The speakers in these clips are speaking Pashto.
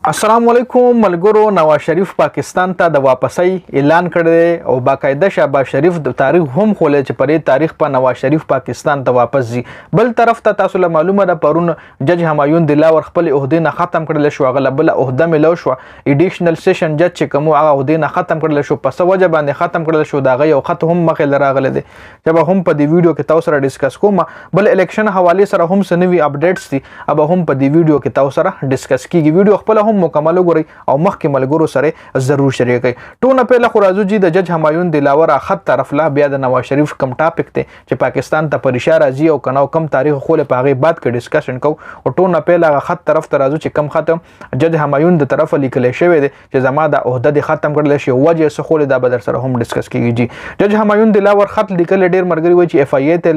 السلام علیکم ملګرو. نواز شریف پاکستان ته د واپسۍ اعلان کړی او باقاعده شهباز شریف د تاریخ هم خولې چې پرې تاریخ په نواز شریف پاکستان ته واپس ځي. بل طرف ته تاسو له معلومه ده پرون جج همایون دلاور خپل عہدې نه ختم کړل شو. هغه بل عہده ملو شو ایډیشنل سیشن جج چې کوم هغه عہدې نه ختم کړل شو. په څه وجه باندې ختم کړل شو دا غي او خط هم مخې لراغله دي چې به هم په دې ویډیو کې تاسو سره ډیسکس کوم. بل الیکشن حواله سره هم سنوي اپډیټس دي اب هم په دې ویډیو کې تاسو سره ډیسکس کیږي. ویډیو خپل هم مکمل وګورئ او مخکې ملګرو سره ضرور شریک کړئ. ټونه پهله خو راځو جی د جج همایون دلاور خط طرف لا بیا د نواز شریف کم ټاپک ته چې پاکستان ته پریشا راځي او کناو کم تاریخ خو له پاغه بعد کې ډیسکشن کو او ټونه پهله خط طرف ته راځو چې کم ختم جج همایون د طرف لیکل شوی دی چې زما د عہده د ختم کړل شي وجه څه خو له د بدر سره هم ډیسکس کیږي. جی جج همایون دلاور خط لیکل ډیر مرګري وای چې اف ای ای ته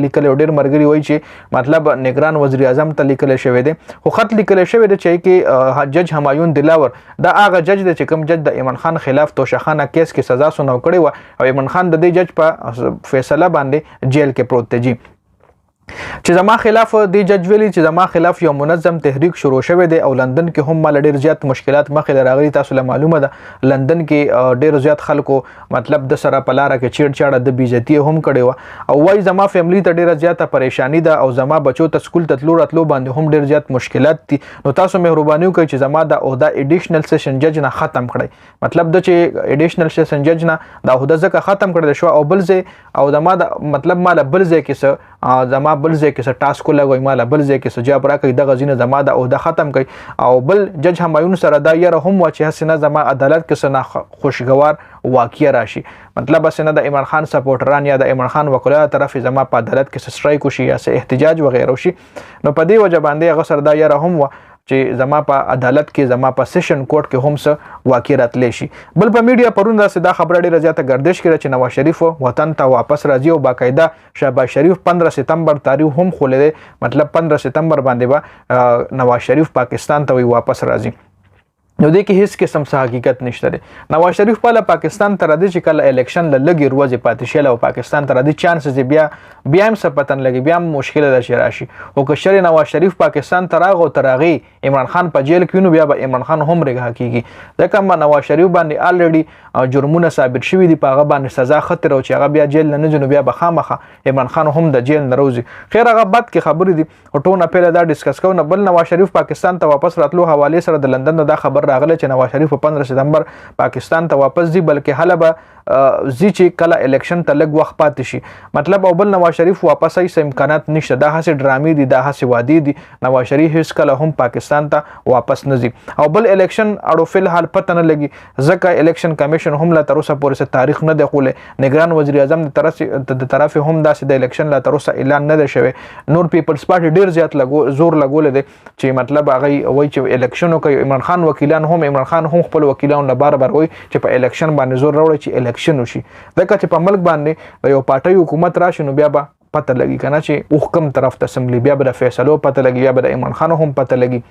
لیکل ډیر مرګري وای چې مطلب نگران وزیر اعظم ته لیکل شوی دی. خو خط لیکل شوی دی چې جج همایون دلاور دا هغه جج د چې کوم جج د ایمن خان خلاف توشخانه کیس کې سزا سنو کړی و او ایمن خان د دې جج په فیصله باندې جیل کې پروت دی. چې زما خلاف دی جج ویلي چې زما خلاف یو منظم تحریک شروع شوی دی او لندن کې هم مال ډیر زیات مشکلات مخې راغلي. تاسو له معلومه ده لندن کې ډیر زیات خلکو مطلب د سره پلاره کې چیړ چاړه د بیزتی هم کړي و او وای زما فیملی ته ډیره زیاته پریشانی ده او زما بچو ته سکول ته تلو راتلو باندې هم ډیر زیات مشکلات دي. نو تاسو مهرباني وکړئ چې زما د عہده ایډیشنل سیشن جج نه ختم کړئ. مطلب د چې ایډیشنل سیشن جج نه د عہده ځکه ختم کړل شو او بل ځای او زما د مطلب مال بل ځای کې زما بل ځای کې څه ټاسک لګوي مال بل ځای کې څه جواب راکړي د غزینه زما د عہده ختم کړي او بل جج همایون سره دا یره هم و چې حسنه زما عدالت کې سنا خوشګوار واقعیا راشي. مطلب حسنه د ایمن خان سپورټران یا د ایمن خان وکیلانو طرف زما په عدالت کې سټرایک وشي یا احتجاج وغیرہ وشي. نو په دې وجه باندې هغه سره دا یره هم و چې زما په عدالت کې زما په سیشن کورټ کې هم څه واقع راتلی شي. بل په میډیا پرون داسې دا خبره ډیره زیاته گردش کړه چې نواز شریف وطن ته واپس راځي او باقاعده شهباز شریف 15 سپتمبر تاریخ هم خولې مطلب 15 سپتمبر باندې به نواز شریف پاکستان ته واپس راځي. نو دې کې هیڅ قسم څه حقیقت نشته دی. نواز شریف په پاکستان ته راځي چې کله الیکشن لږی ورځې پاتې شي او پاکستان ته راځي چانسز بیا هم څه پتن لګي بیا مشکل ده راشي. او که شری نواز شریف پاکستان ته راغو ترغي عمران خان په جیل کې نو بیا به عمران خان هم رګه کیږي ځکه ما نواز شریف باندې الریډي جرمونه ثابت شوی دي په هغه باندې سزا خطر او چې هغه بیا جیل نه ځنو بیا به خامخه عمران خان هم د جیل نه روزي. خیر هغه بد کې خبرې دي او ټونه پیله دا ډیسکس کوو. بل نواز شریف پاکستان ته واپس راتلو حواله سره د لندن دا خبر راغله چې نواز شریف په 15 سپتمبر پاکستان ته واپس ځي بلکې حاله به زی چې کله الیکشن ته لږ وخت پاتې شي. مطلب او بل نواز شریف واپس ای امکانات نشته. دا هسه ډرامې دي دا هسه وادي دي. نواز شریف هیڅ کله هم پاکستان ته واپس نه ځي او بل الیکشن اړو فل حال پته نه لګي ځکه الیکشن کمیشن هم لا تر اوسه پورې تاریخ نه دی خوله. نگران وزیر اعظم د طرف هم داسې د الیکشن لا تر اوسه اعلان نه دی شوی. نور پیپلز پارټي ډیر زیات زور لګول دي چې مطلب هغه وای چې الیکشن کوي. عمران خان وکیلان هم عمران خان هم خپل وکیلانو له بار وای چې په الیکشن باندې زور راوړي چې الیکشن وشي. ځکه چې په ملک باندې یو پارټي حکومت راشي نو بیا به پته لګي کنه چې حکم طرف ته اسمبلی بیا به د فیصلو پته لګي بیا به د عمران خان هم پته لګي.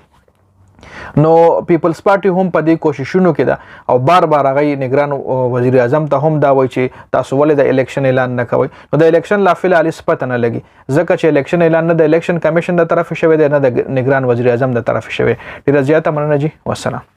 نو پیپلز پارټي هم په دې کوششونو کې ده او بار هغه نگران وزیر اعظم ته هم دا وایي چې تاسو ولې د الیکشن اعلان نه کوئ. نو د الیکشن لا فل علی پته نه لګي ځکه چې الیکشن اعلان نه د الیکشن کمیشن د طرف شوی دی نه د نگران وزیر اعظم د طرف شوی. ډیره زیاته مننه جی. والسلام.